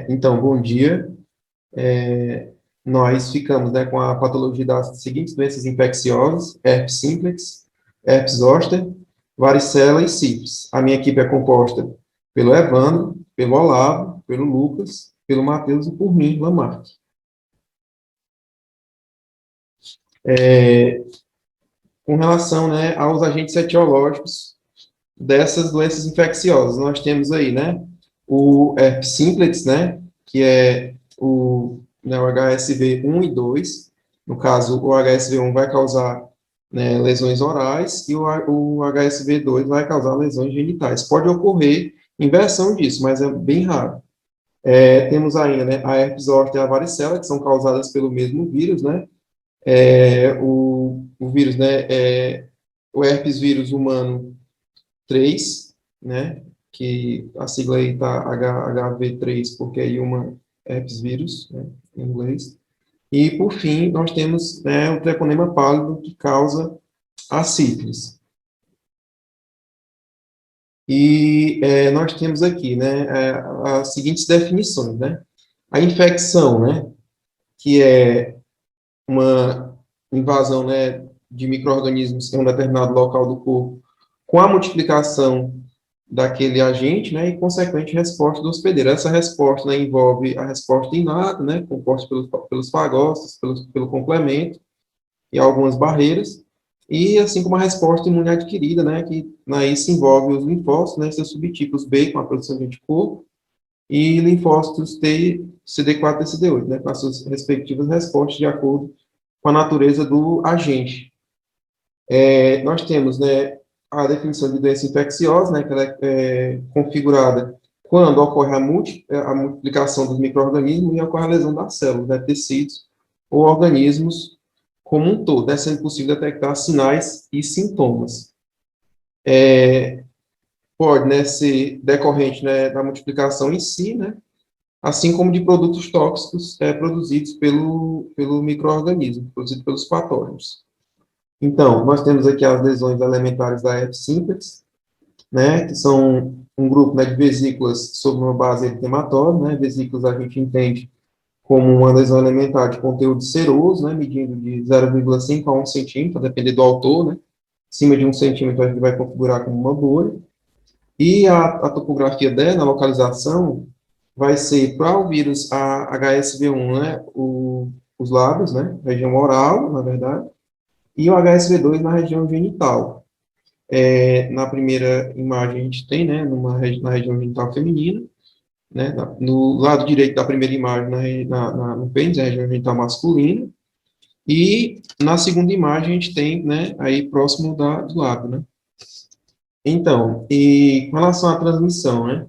Então, bom dia. Nós ficamos, né, com a patologia das seguintes doenças infecciosas: herpes simplex, herpes zoster, varicela e sífilis. A minha equipe é composta pelo Evandro, pelo Olavo, pelo Lucas, pelo Matheus e por mim, Lamarck. Com relação, né, aos agentes etiológicos dessas doenças infecciosas, nós temos aí, né, o herpes simplex, né, que é o HSV 1 e 2. No caso, o HSV 1 vai causar, né, lesões orais e o HSV 2 vai causar lesões genitais. Pode ocorrer inversão disso, mas é bem raro. Temos ainda, né, a herpes zoster e a varicela, que são causadas pelo mesmo vírus, né, o vírus, né, o herpes vírus humano 3, né, que a sigla aí tá HV3, porque é Human Herpes Virus, né, em inglês. E, por fim, nós temos, né, o treponema pálido, que causa a sífilis. E nós temos aqui, né, as seguintes definições, né, a infecção, né, que é uma invasão, né, de micro-organismos em um determinado local do corpo, com a multiplicação daquele agente, né, e consequente resposta do hospedeiro. Essa resposta, né, envolve a resposta inata, né, composta pelos fagócitos, pelo complemento e algumas barreiras, e assim como a resposta imune adquirida, né, que aí se envolve os linfócitos, né, seus subtipos B, com a produção de anticorpo, e linfócitos T, CD4 e CD8, né, com as suas respectivas respostas de acordo com a natureza do agente. Nós temos, né, a definição de doença infecciosa, né, que ela é configurada quando ocorre a multiplicação dos micro-organismos e ocorre a lesão das células, né, tecidos ou organismos como um todo, né, sendo possível detectar sinais e sintomas. Pode, né, ser decorrente, né, da multiplicação em si, né, assim como de produtos tóxicos produzidos pelo micro-organismo, produzidos pelos patógenos. Então, nós temos aqui as lesões elementares da herpes simplex, né, que são um grupo, né, de vesículas sobre uma base eritematória, né, vesículas a gente entende como uma lesão elementar de conteúdo seroso, né, medindo de 0,5 a 1 centímetro, a depender do autor, né, acima de 1 centímetro a gente vai configurar como uma bolha, e a topografia dela, a localização, vai ser para o vírus HSV1, né, os lábios, né, região oral, na verdade, e o HSV2 na região genital. Na primeira imagem a gente tem, né, na região genital feminina, né, no lado direito da primeira imagem, no pênis, na região genital masculina, e na segunda imagem a gente tem, né, aí próximo do lábio, né. Então, e com relação à transmissão, né,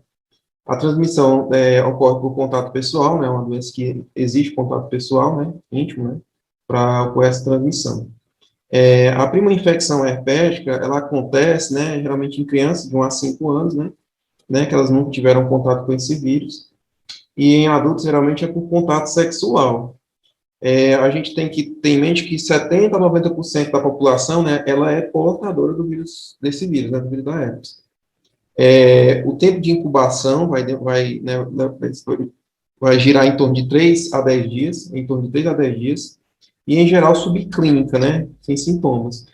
a transmissão ocorre por contato pessoal, né, uma doença que exige contato pessoal, né, íntimo, né, para ocorrer essa transmissão. A primeira infecção herpética, ela acontece, né, geralmente em crianças de 1 a 5 anos, né, que elas nunca tiveram contato com esse vírus, e em adultos, geralmente, é por contato sexual. A gente tem que ter em mente que 70 a 90% da população, né, ela é portadora desse vírus, né, do vírus da herpes. O tempo de incubação vai girar em torno de 3 a 10 dias, em torno de 3 a 10 dias, e, em geral, subclínica, né, sem sintomas.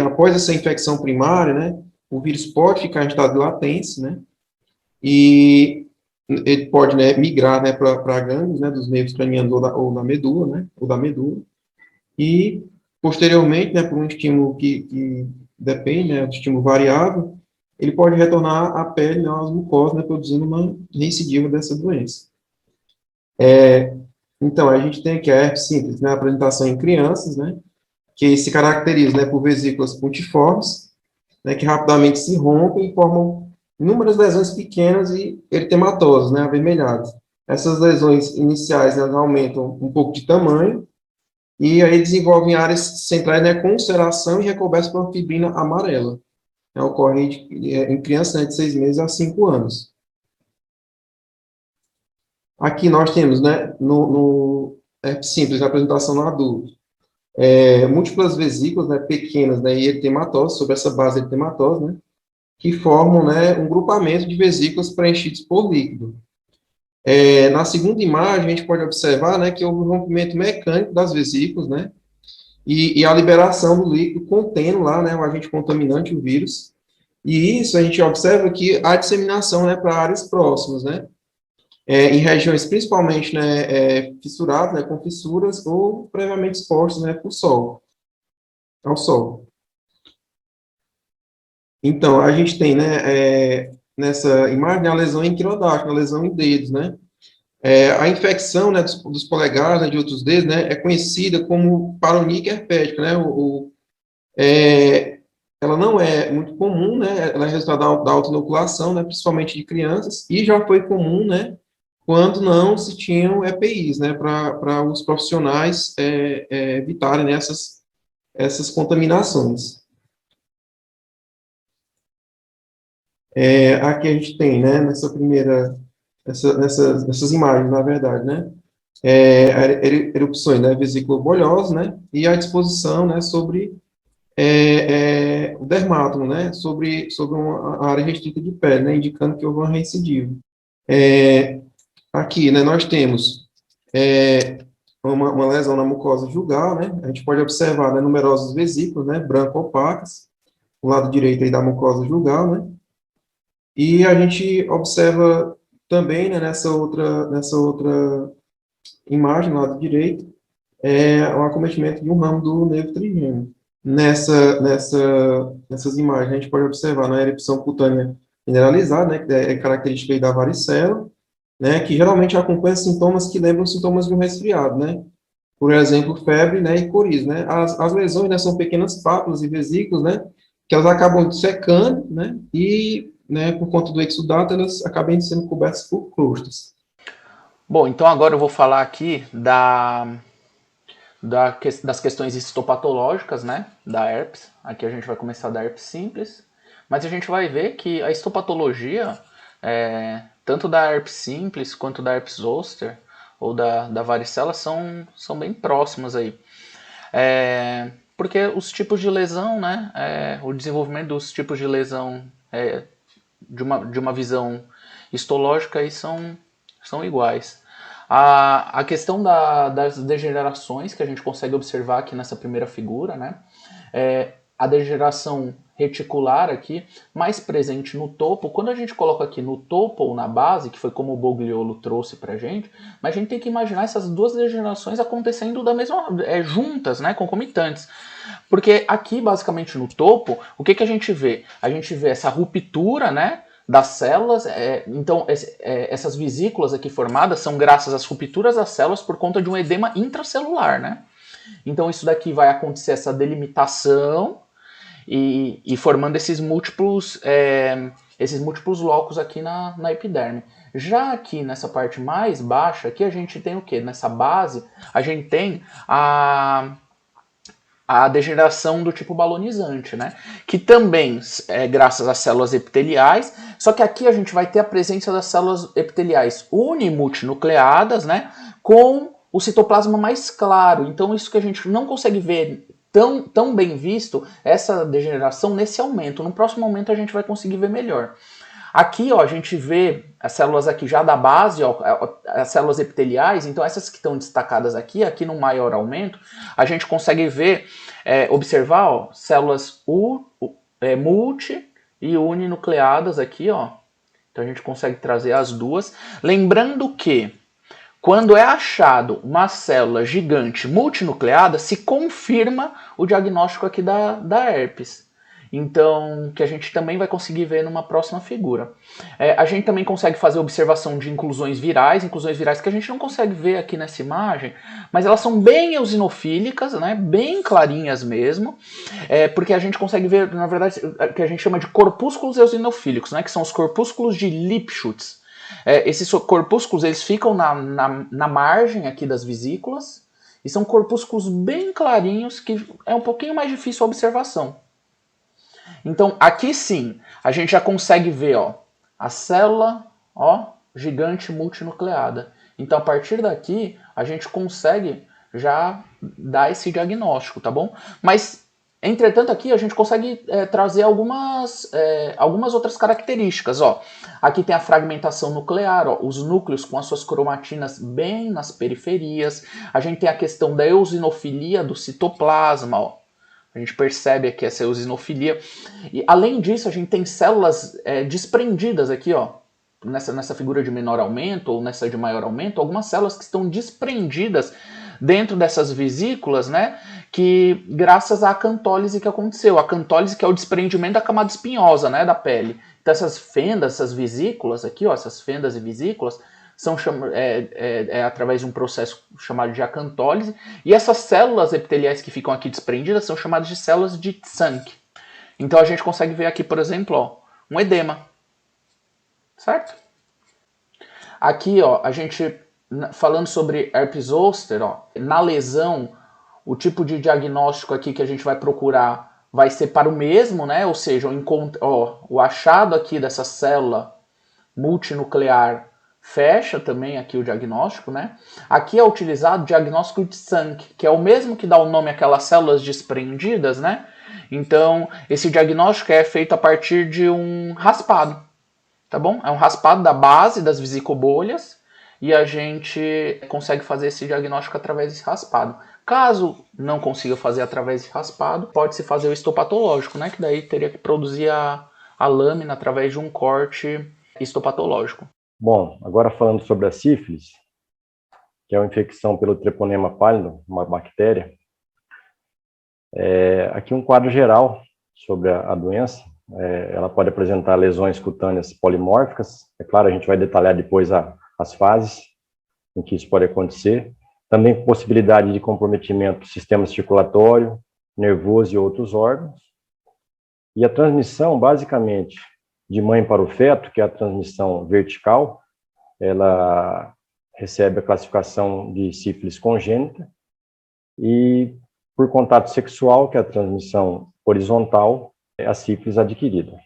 Após essa infecção primária, né, o vírus pode ficar em estado de latência, né, e ele pode, né, migrar, né, para gânglios, né, dos nervos cranianos ou da medula, né, ou da medula, e, posteriormente, né, por um estímulo que depende, né, do estímulo variável, ele pode retornar à pele, né, às mucosas, né, produzindo uma recidiva dessa doença. Então, a gente tem aqui a herpes simples, né, a apresentação em crianças, né, que se caracteriza, né, por vesículas pontiformes, né, que rapidamente se rompem e formam inúmeras lesões pequenas e eritematosas, né, avermelhadas. Essas lesões iniciais, elas aumentam um pouco de tamanho e aí desenvolvem áreas centrais, né, com ulceração e recobertas por uma fibrina amarela. Ocorre em crianças, né, de 6 meses a 5 anos. Aqui nós temos, né, no herpes simples, a apresentação no adulto, múltiplas vesículas, né, pequenas, né, e eritematosas, sobre essa base eritematosa, né, que formam, né, um grupamento de vesículas preenchidas por líquido. Na segunda imagem, a gente pode observar, né, que houve um rompimento mecânico das vesículas, né, e a liberação do líquido contendo lá, né, o agente contaminante, o vírus. E isso a gente observa que há disseminação, né, para áreas próximas, né, em regiões principalmente, né, fissuradas, né, com fissuras ou previamente expostas, né, para o sol, ao sol. Então, a gente tem, né, nessa imagem, a lesão em quirodáctilo, a lesão em dedos, né. A infecção, né, dos polegares, né, de outros dedos, né, é conhecida como paronychia herpética, né, é, ela não é muito comum, né, ela é resultado da autoinoculação, né, principalmente de crianças, e já foi comum, né, quando não se tinham EPIs, né, para os profissionais evitarem, né, essas contaminações. Aqui a gente tem, né, nessa primeira, nessas imagens, na verdade, né, erupções, né, vesícula bolhosa, né, e a disposição, né, sobre o dermátomo, né, sobre uma área restrita de pele, né, indicando que houve uma recidiva. É, Aqui, né, nós temos uma lesão na mucosa jugal, né, a gente pode observar, né, numerosas vesículas, né, branco-opacas, do lado direito aí da mucosa jugal, né, e a gente observa também, né, nessa outra imagem, do lado direito, o acometimento de um ramo do nervo trigêmeo. Nessas imagens, a gente pode observar na erupção cutânea generalizada, né, que é característica aí da varicela, né, que geralmente acompanha sintomas que lembram sintomas de um resfriado, né, por exemplo, febre, né, e coriza, né. As lesões, né, são pequenas pápulas e vesículas, né, que elas acabam secando, né, e, né, por conta do exudato, elas acabam sendo cobertas por crostas. Bom, então agora eu vou falar aqui das questões histopatológicas, né, da herpes. Aqui a gente vai começar da herpes simples, mas a gente vai ver que a histopatologia, tanto da herpes simples quanto da herpes zoster ou da varicela, são bem próximas aí. Porque os tipos de lesão, né, o desenvolvimento dos tipos de lesão de uma visão histológica aí são iguais. A questão das degenerações que a gente consegue observar aqui nessa primeira figura, né? A degeneração reticular aqui, mais presente no topo. Quando a gente coloca aqui no topo ou na base, que foi como o Bogliolo trouxe pra gente, mas a gente tem que imaginar essas duas degenerações acontecendo da mesma, juntas, né, concomitantes. Porque aqui, basicamente, no topo, o que a gente vê? A gente vê essa ruptura, né, das células. Então, essas vesículas aqui formadas são graças às rupturas das células por conta de um edema intracelular, né? Então, isso daqui vai acontecer essa delimitação e formando esses múltiplos locos aqui na epiderme. Já aqui nessa parte mais baixa, aqui a gente tem o que? Nessa base, a gente tem a degeneração do tipo balonizante, né? Que também é graças às células epiteliais, só que aqui a gente vai ter a presença das células epiteliais unimultinucleadas, né? Com o citoplasma mais claro. Então isso que a gente não consegue ver tão bem visto, essa degeneração nesse aumento. No próximo aumento a gente vai conseguir ver melhor. Aqui, ó, a gente vê as células aqui já da base, ó, as células epiteliais, então essas que estão destacadas aqui no maior aumento, a gente consegue ver, observar, ó, células multi e uninucleadas aqui, ó. Então a gente consegue trazer as duas. Lembrando que quando é achado uma célula gigante multinucleada, se confirma o diagnóstico aqui da herpes. Então, que a gente também vai conseguir ver numa próxima figura. A gente também consegue fazer observação de inclusões virais que a gente não consegue ver aqui nessa imagem, mas elas são bem eosinofílicas, né, bem clarinhas mesmo, porque a gente consegue ver, na verdade, o que a gente chama de corpúsculos eosinofílicos, né, que são os corpúsculos de Lipschutz. Esses corpúsculos eles ficam na margem aqui das vesículas e são corpúsculos bem clarinhos que é um pouquinho mais difícil a observação. Então aqui sim a gente já consegue ver, ó, a célula, ó, gigante multinucleada. Então a partir daqui a gente consegue já dar esse diagnóstico, tá bom? Mas Entretanto, aqui a gente consegue trazer algumas outras características. Ó. Aqui tem a fragmentação nuclear, ó, os núcleos com as suas cromatinas bem nas periferias. A gente tem a questão da eosinofilia do citoplasma. Ó. A gente percebe aqui essa eosinofilia. E, além disso, a gente tem células desprendidas aqui, ó, nessa figura de menor aumento ou nessa de maior aumento, algumas células que estão desprendidas dentro dessas vesículas, né, que graças à acantólise que aconteceu. A acantólise que é o desprendimento da camada espinhosa, né, da pele. Então essas fendas, essas vesículas aqui, ó, essas fendas e vesículas, são através de um processo chamado de acantólise, e essas células epiteliais que ficam aqui desprendidas são chamadas de células de Tzanck. Então a gente consegue ver aqui, por exemplo, ó, um edema, certo? Aqui, ó, a gente falando sobre herpes zoster, ó, na lesão, o tipo de diagnóstico aqui que a gente vai procurar vai ser para o mesmo, né? Ou seja, o achado aqui dessa célula multinuclear fecha também aqui o diagnóstico, né? Aqui é utilizado o diagnóstico de Tzanck, que é o mesmo que dá o nome àquelas células desprendidas, né? Então, esse diagnóstico é feito a partir de um raspado, tá bom? É um raspado da base das vesicobolhas e a gente consegue fazer esse diagnóstico através desse raspado. Caso não consiga fazer através desse raspado, pode-se fazer o histopatológico, né? Que daí teria que produzir a lâmina através de um corte histopatológico. Bom, agora falando sobre a sífilis, que é uma infecção pelo Treponema pallidum, uma bactéria, aqui um quadro geral sobre a doença. Ela pode apresentar lesões cutâneas polimórficas, é claro, a gente vai detalhar depois as fases em que isso pode acontecer. Também possibilidade de comprometimento do sistema circulatório, nervoso e outros órgãos. E a transmissão, basicamente, de mãe para o feto, que é a transmissão vertical, ela recebe a classificação de sífilis congênita, e por contato sexual, que é a transmissão horizontal, é a sífilis adquirida.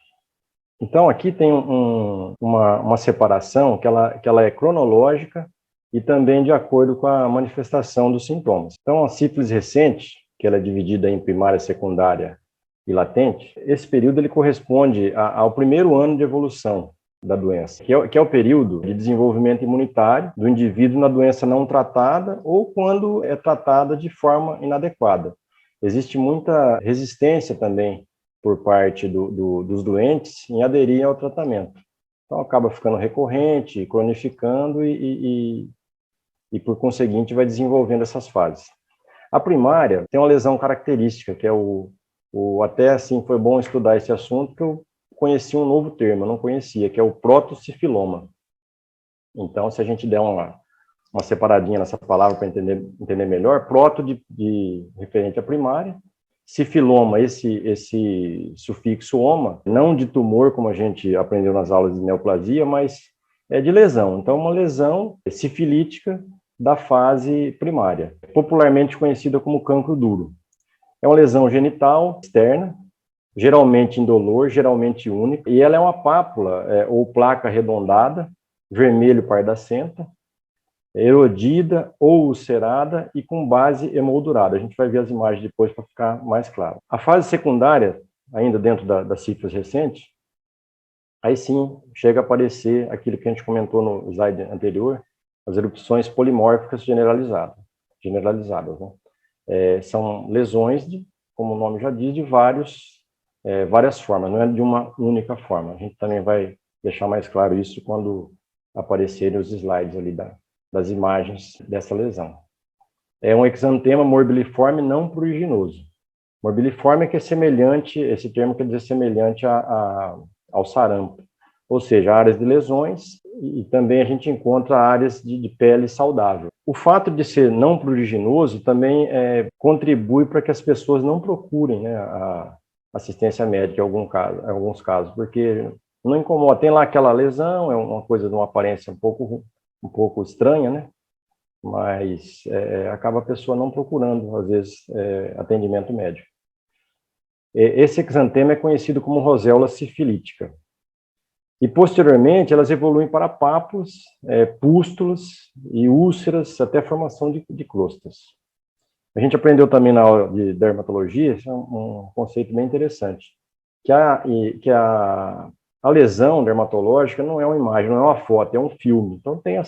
Então, aqui tem uma separação que ela é cronológica e também de acordo com a manifestação dos sintomas. Então, a sífilis recente, que ela é dividida em primária, secundária e latente, esse período ele corresponde ao primeiro ano de evolução da doença, que é o período de desenvolvimento imunitário do indivíduo na doença não tratada ou quando é tratada de forma inadequada. Existe muita resistência também por parte dos doentes em aderir ao tratamento. Então, acaba ficando recorrente, cronificando e por conseguinte, vai desenvolvendo essas fases. A primária tem uma lesão característica, que é até assim foi bom estudar esse assunto, que eu conheci um novo termo, eu não conhecia, que é o protocifiloma. Então, se a gente der uma separadinha nessa palavra para entender melhor, proto de referente à primária, cifiloma, esse sufixo oma, não de tumor, como a gente aprendeu nas aulas de neoplasia, mas é de lesão. Então, uma lesão sifilítica da fase primária, popularmente conhecida como cancro duro. É uma lesão genital externa, geralmente indolor, geralmente única, e ela é uma pápula ou placa arredondada, vermelho pardacenta, erodida ou ulcerada e com base emoldurada. A gente vai ver as imagens depois para ficar mais claro. A fase secundária, ainda dentro da sífilis recente, aí sim chega a aparecer aquilo que a gente comentou no slide anterior, as erupções polimórficas generalizadas, né? São lesões, como o nome já diz, de várias formas, não é de uma única forma. A gente também vai deixar mais claro isso quando aparecerem os slides ali das imagens dessa lesão. É um exantema morbiliforme não pruriginoso. Morbiliforme é que é semelhante, esse termo quer dizer semelhante ao sarampo, ou seja, áreas de lesões, e também a gente encontra áreas de pele saudável. O fato de ser não pruriginoso também contribui para que as pessoas não procurem, né, a assistência médica em alguns casos, porque não incomoda. Tem lá aquela lesão, é uma coisa de uma aparência um pouco estranha, né? Mas acaba a pessoa não procurando, às vezes, atendimento médico. Esse exantema é conhecido como roséola sifilítica. E, posteriormente, elas evoluem para pápulas, pústulas e úlceras, até a formação de crostas. A gente aprendeu também na aula de dermatologia, isso é um conceito bem interessante, que a lesão dermatológica não é uma imagem, não é uma foto, é um filme. Então tem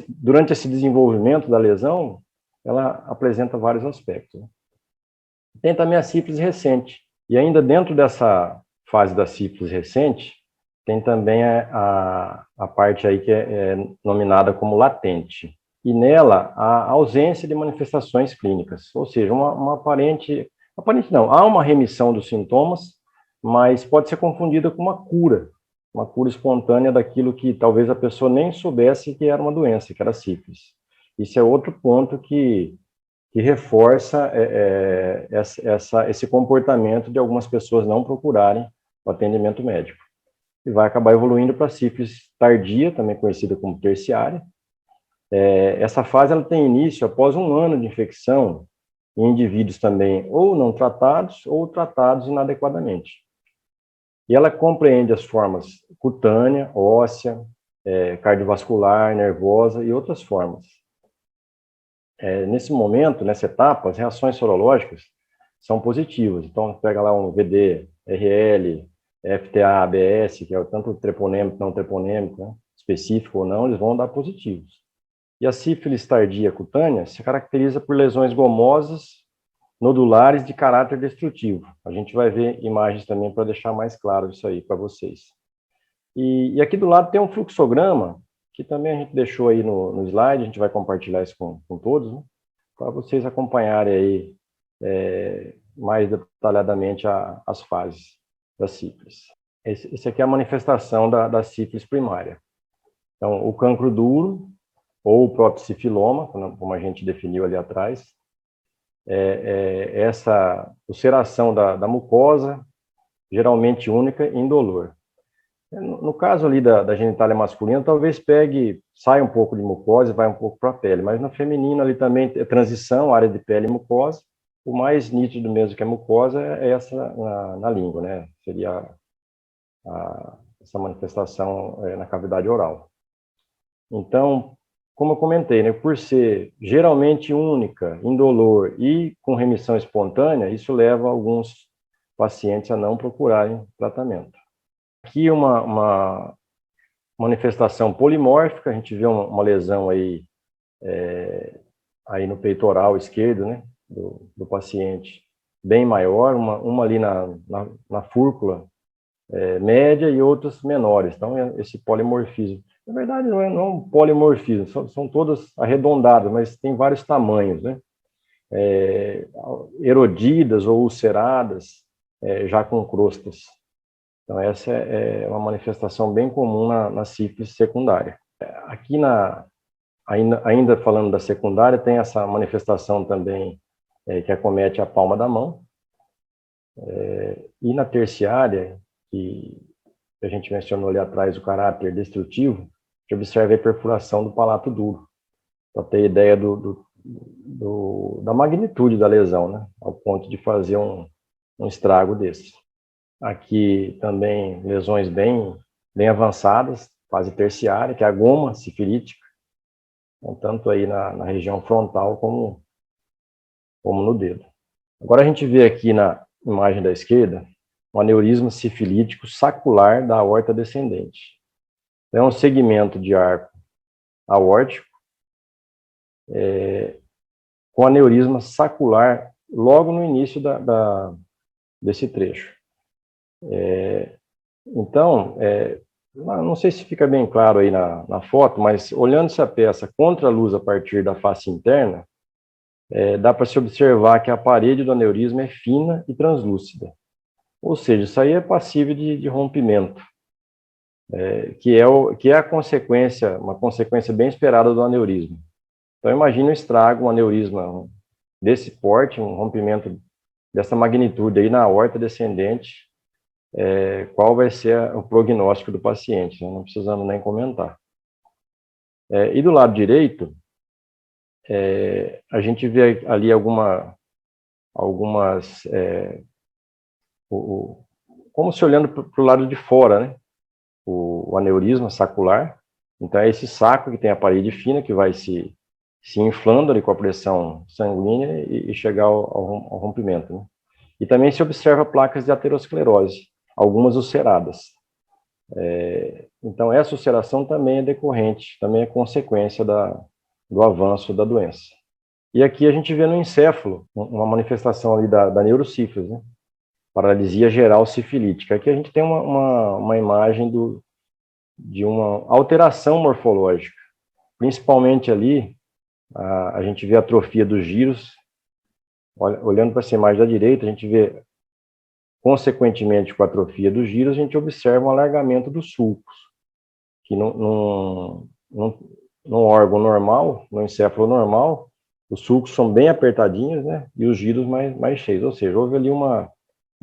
durante esse desenvolvimento da lesão, ela apresenta vários aspectos. Tem também a sífilis recente, e ainda dentro dessa fase da sífilis recente, tem também a parte aí que é nominada como latente. E nela, a ausência de manifestações clínicas, ou seja, uma aparente não, há uma remissão dos sintomas, mas pode ser confundida com uma cura espontânea daquilo que talvez a pessoa nem soubesse que era uma doença, que era sífilis. Isso é outro ponto que reforça esse comportamento de algumas pessoas não procurarem o atendimento médico. E vai acabar evoluindo para a sífilis tardia, também conhecida como terciária. Essa fase ela tem início após 1 ano de infecção em indivíduos também ou não tratados ou tratados inadequadamente. E ela compreende as formas cutânea, óssea, cardiovascular, nervosa e outras formas. Nesse momento, nessa etapa, as reações sorológicas são positivas. Então, pega lá um VD, RL, FTA, ABS, que é tanto treponêmico, não treponêmico, né, específico ou não, eles vão dar positivos. E a sífilis tardia cutânea se caracteriza por lesões gomosas, nodulares de caráter destrutivo. A gente vai ver imagens também para deixar mais claro isso aí para vocês. E aqui do lado tem um fluxograma, que também a gente deixou aí no slide, a gente vai compartilhar isso com todos, né, para vocês acompanharem aí mais detalhadamente as fases da sífilis. Esse aqui é a manifestação da sífilis primária. Então, o cancro duro, ou o próprio sifiloma, como a gente definiu ali atrás, essa ulceração da mucosa, geralmente única e indolor. No caso ali da genitália masculina, talvez saia um pouco de mucosa e vai um pouco para a pele, mas no feminino ali também é transição, área de pele e mucosa. O mais nítido mesmo que a mucosa é essa na língua, né? Seria essa manifestação na cavidade oral. Então, como eu comentei, né, por ser geralmente única, indolor e com remissão espontânea, isso leva alguns pacientes a não procurarem tratamento. Aqui uma manifestação polimórfica, a gente vê uma lesão aí no peitoral esquerdo, né, do paciente, bem maior, uma ali na fúrcula média e outras menores. Então, esse polimorfismo. Na verdade, não é um polimorfismo, são todas arredondadas, mas tem vários tamanhos, né? Erodidas ou ulceradas, já com crostas. Então, essa é uma manifestação bem comum na sífilis secundária. Aqui, ainda falando da secundária, tem essa manifestação também que acomete a palma da mão. E na terciária, que a gente mencionou ali atrás, o caráter destrutivo, a gente observa a perfuração do palato duro, para ter ideia da magnitude da lesão, né, ao ponto de fazer um estrago desse. Aqui também lesões bem avançadas, fase terciária, que é a goma sifilítica, tanto aí na região frontal como no dedo. Agora a gente vê aqui na imagem da esquerda um aneurisma sifilítico sacular da aorta descendente. É um segmento de arco aórtico com aneurisma sacular logo no início desse trecho. Então, não sei se fica bem claro aí na foto, mas olhando essa peça contra a luz a partir da face interna, dá para se observar que a parede do aneurisma é fina e translúcida. Ou seja, isso aí é passível de rompimento, que é uma consequência bem esperada do aneurisma. Então, imagine um estrago, um aneurisma desse porte, um rompimento dessa magnitude aí na aorta descendente, qual vai ser o prognóstico do paciente, né? Não precisamos nem comentar. E do lado direito, a gente vê ali algumas, como se olhando para o lado de fora, né? O aneurisma sacular. Então, é esse saco que tem a parede fina que vai se se inflando ali com a pressão sanguínea e chegar ao rompimento, né? E também se observa placas de aterosclerose, algumas ulceradas. Então, essa ulceração também é decorrente, também é consequência do avanço da doença. E aqui a gente vê no encéfalo uma manifestação ali da neurosífilis, né? Paralisia geral sifilítica. Aqui a gente tem uma imagem de uma alteração morfológica, principalmente ali, a gente vê a atrofia dos giros. Olhando para essa imagem da direita, a gente vê, consequentemente, com a atrofia dos giros, a gente observa um alargamento dos sulcos, que num órgão normal, no encéfalo normal, os sulcos são bem apertadinhos, né, e os giros mais cheios, ou seja, houve ali uma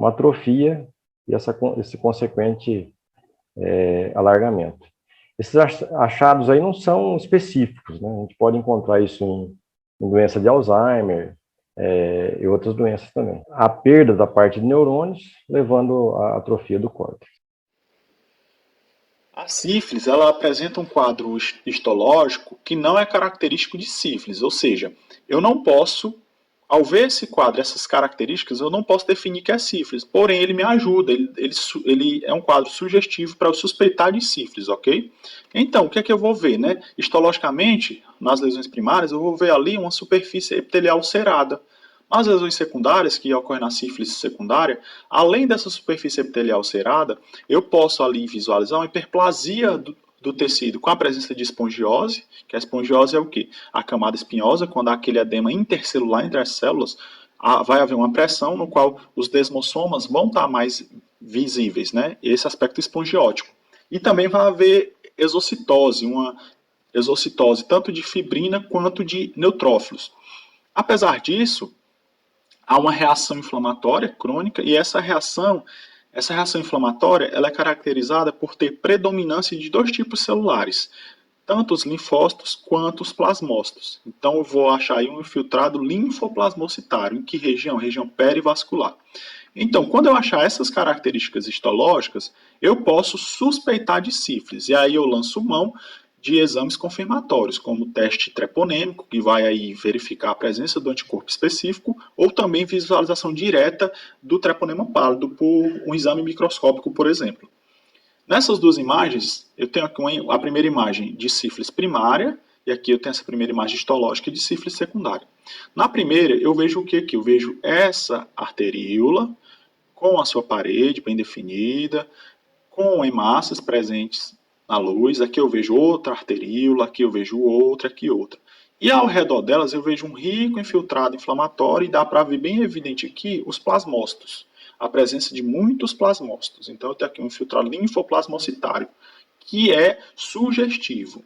atrofia e esse consequente alargamento. Esses achados aí não são específicos, né, a gente pode encontrar isso em doença de Alzheimer, e outras doenças também. A perda da parte de neurônios, levando à atrofia do córtex. A sífilis, ela apresenta um quadro histológico que não é característico de sífilis, ou seja, eu não posso, ao ver esse quadro, essas características, eu não posso definir que é sífilis, porém ele me ajuda, ele é um quadro sugestivo para eu suspeitar de sífilis, ok? Então, o que é que eu vou ver, né? Histologicamente, nas lesões primárias, eu vou ver ali uma superfície epitelial ulcerada. As lesões secundárias, que ocorrem na sífilis secundária, além dessa superfície epitelial ulcerada, eu posso ali visualizar uma hiperplasia do tecido com a presença de espongiose, que a espongiose é o quê? A camada espinhosa, quando há aquele edema intercelular entre as células, vai haver uma pressão no qual os desmossomas vão estar mais visíveis, né? Esse aspecto espongiótico. E também vai haver exocitose, uma exocitose tanto de fibrina quanto de neutrófilos. Apesar disso, há uma reação inflamatória crônica e essa reação inflamatória ela é caracterizada por ter predominância de dois tipos celulares, tanto os linfócitos quanto os plasmócitos. Então eu vou achar aí um infiltrado linfoplasmocitário. Em que região? Região perivascular. Então, quando eu achar essas características histológicas, eu posso suspeitar de sífilis. E aí eu lanço mão de exames confirmatórios, como o teste treponêmico, que vai aí verificar a presença do anticorpo específico, ou também visualização direta do treponema pálido por um exame microscópico, por exemplo. Nessas duas imagens, eu tenho aqui a primeira imagem de sífilis primária, e aqui eu tenho essa primeira imagem histológica de sífilis secundária. Na primeira, eu vejo o que aqui? Eu vejo essa arteríola, com a sua parede bem definida, com hemácias presentes na luz. Aqui eu vejo outra arteríola, aqui eu vejo outra, aqui outra. E ao redor delas eu vejo um rico infiltrado inflamatório e dá para ver bem evidente aqui os plasmócitos, a presença de muitos plasmócitos. Então eu tenho aqui um infiltrado linfoplasmocitário, que é sugestivo.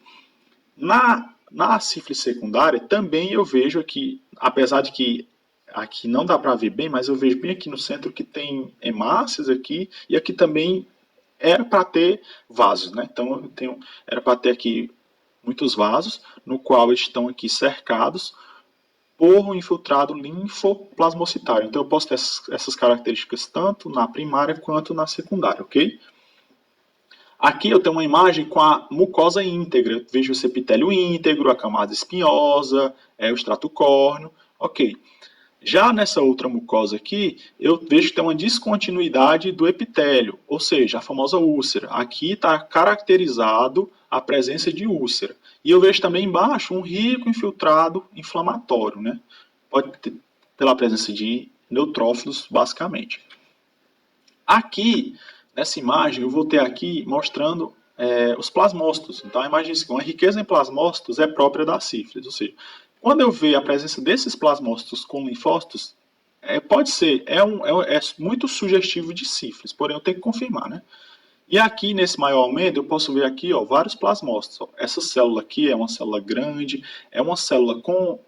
Na sífilis secundária também eu vejo aqui, apesar de que aqui não dá para ver bem, mas eu vejo bem aqui no centro que tem hemácias aqui, e aqui também era para ter vasos, né? Então era para ter aqui muitos vasos, no qual estão aqui cercados por um infiltrado linfoplasmocitário. Então eu posso ter essas características tanto na primária quanto na secundária, ok? Aqui eu tenho uma imagem com a mucosa íntegra. Vejo esse epitélio íntegro, a camada espinhosa, o extrato córneo, ok. Já nessa outra mucosa aqui, eu vejo que tem uma descontinuidade do epitélio, ou seja, a famosa úlcera. Aqui está caracterizado a presença de úlcera. E eu vejo também embaixo um rico infiltrado inflamatório, né? Pode ter pela presença de neutrófilos, basicamente. Aqui, nessa imagem, eu vou ter aqui mostrando os plasmócitos. Então, a imagem uma riqueza em plasmócitos é própria da sífilis, ou seja, quando eu ver a presença desses plasmócitos com linfócitos, pode ser, é muito sugestivo de sífilis, porém eu tenho que confirmar, né? E aqui, nesse maior aumento, eu posso ver aqui, ó, vários plasmócitos. Ó. Essa célula aqui é uma célula grande, é uma célula com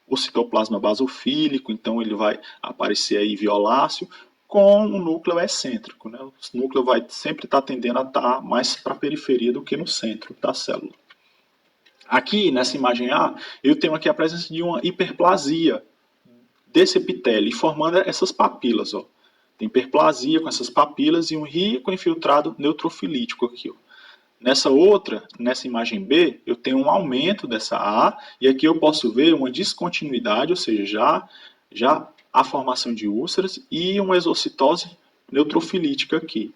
o citoplasma basofílico, então ele vai aparecer aí violáceo, com um núcleo excêntrico, né? O núcleo vai sempre estar tendendo a estar mais para a periferia do que no centro da célula. Aqui, nessa imagem A, eu tenho aqui a presença de uma hiperplasia desse epitélio, formando essas papilas. Ó. Tem hiperplasia com essas papilas e um rico infiltrado neutrofilítico aqui. Ó. Nessa imagem B, eu tenho um aumento dessa A, e aqui eu posso ver uma descontinuidade, ou seja, já a formação de úlceras e uma exocitose neutrofilítica aqui.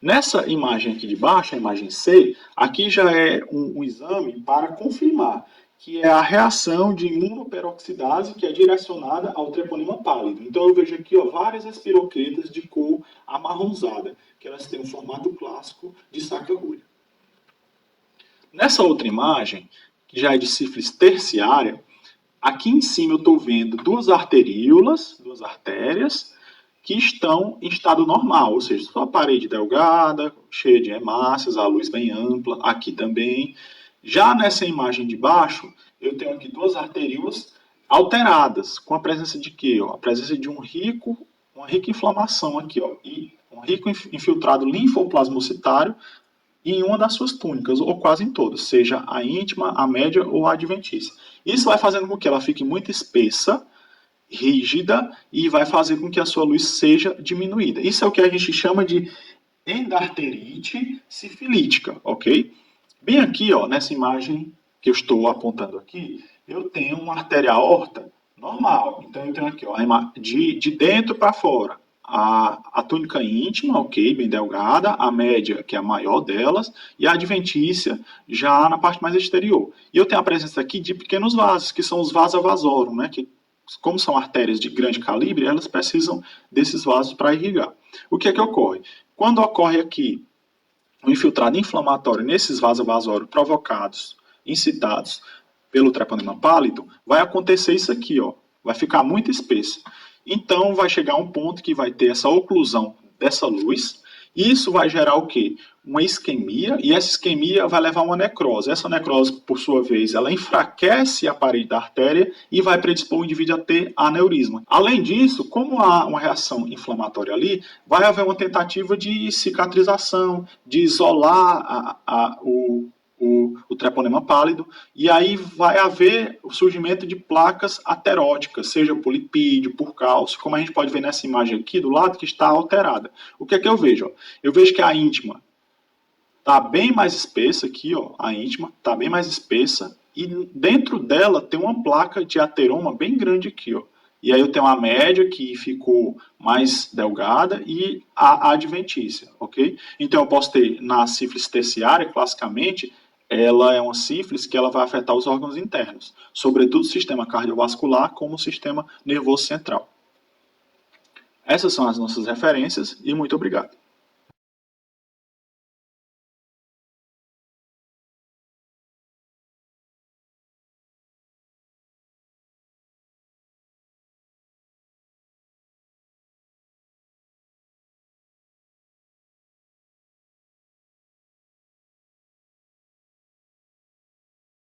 Nessa imagem aqui de baixo, a imagem C, aqui já é um exame para confirmar que é a reação de imunoperoxidase que é direcionada ao treponema pálido. Então eu vejo aqui várias espiroquetas de cor amarronzada, que elas têm um formato clássico de saca-rolha. Nessa outra imagem, que já é de sífilis terciária, aqui em cima eu estou vendo duas arteríolas, duas artérias, que estão em estado normal, ou seja, sua parede delgada, cheia de hemácias, a luz bem ampla, aqui também. Já nessa imagem de baixo, eu tenho aqui duas arteríolas alteradas, com a presença de quê? A presença de uma rica inflamação aqui, e um rico infiltrado linfoplasmocitário em uma das suas túnicas, ou quase em todas, seja a íntima, a média ou a adventícia. Isso vai fazendo com que ela fique muito espessa, rígida, e vai fazer com que a sua luz seja diminuída. Isso é o que a gente chama de endarterite sifilítica, ok? Bem aqui, nessa imagem que eu estou apontando aqui, eu tenho uma artéria aorta normal. Então, eu tenho aqui, de dentro para fora, a túnica íntima, ok, bem delgada, a média, que é a maior delas, e a adventícia, já na parte mais exterior. E eu tenho a presença aqui de pequenos vasos, que são os vasa vasorum, né, que, como são artérias de grande calibre, elas precisam desses vasos para irrigar. O que é que ocorre? Quando ocorre aqui um infiltrado inflamatório nesses vasa vasorum provocados, incitados pelo treponema pálido, vai acontecer isso aqui, vai ficar muito espesso. Então, vai chegar um ponto que vai ter essa oclusão dessa luz, e isso vai gerar o quê? Uma isquemia, e essa isquemia vai levar a uma necrose. Essa necrose, por sua vez, ela enfraquece a parede da artéria e vai predispor o indivíduo a ter aneurisma. Além disso, como há uma reação inflamatória ali, vai haver uma tentativa de cicatrização, de isolar o treponema pálido, e aí vai haver o surgimento de placas ateróticas, seja por lipídio, por cálcio, como a gente pode ver nessa imagem aqui do lado, que está alterada. O que é que eu vejo? Eu vejo que a íntima está bem mais espessa aqui, a íntima está bem mais espessa, e dentro dela tem uma placa de ateroma bem grande aqui, E aí eu tenho a média, que ficou mais delgada, e a adventícia, ok? Então eu posso ter, na sífilis terciária, classicamente, ela é uma sífilis que ela vai afetar os órgãos internos, sobretudo o sistema cardiovascular, como o sistema nervoso central. Essas são as nossas referências, e muito obrigado.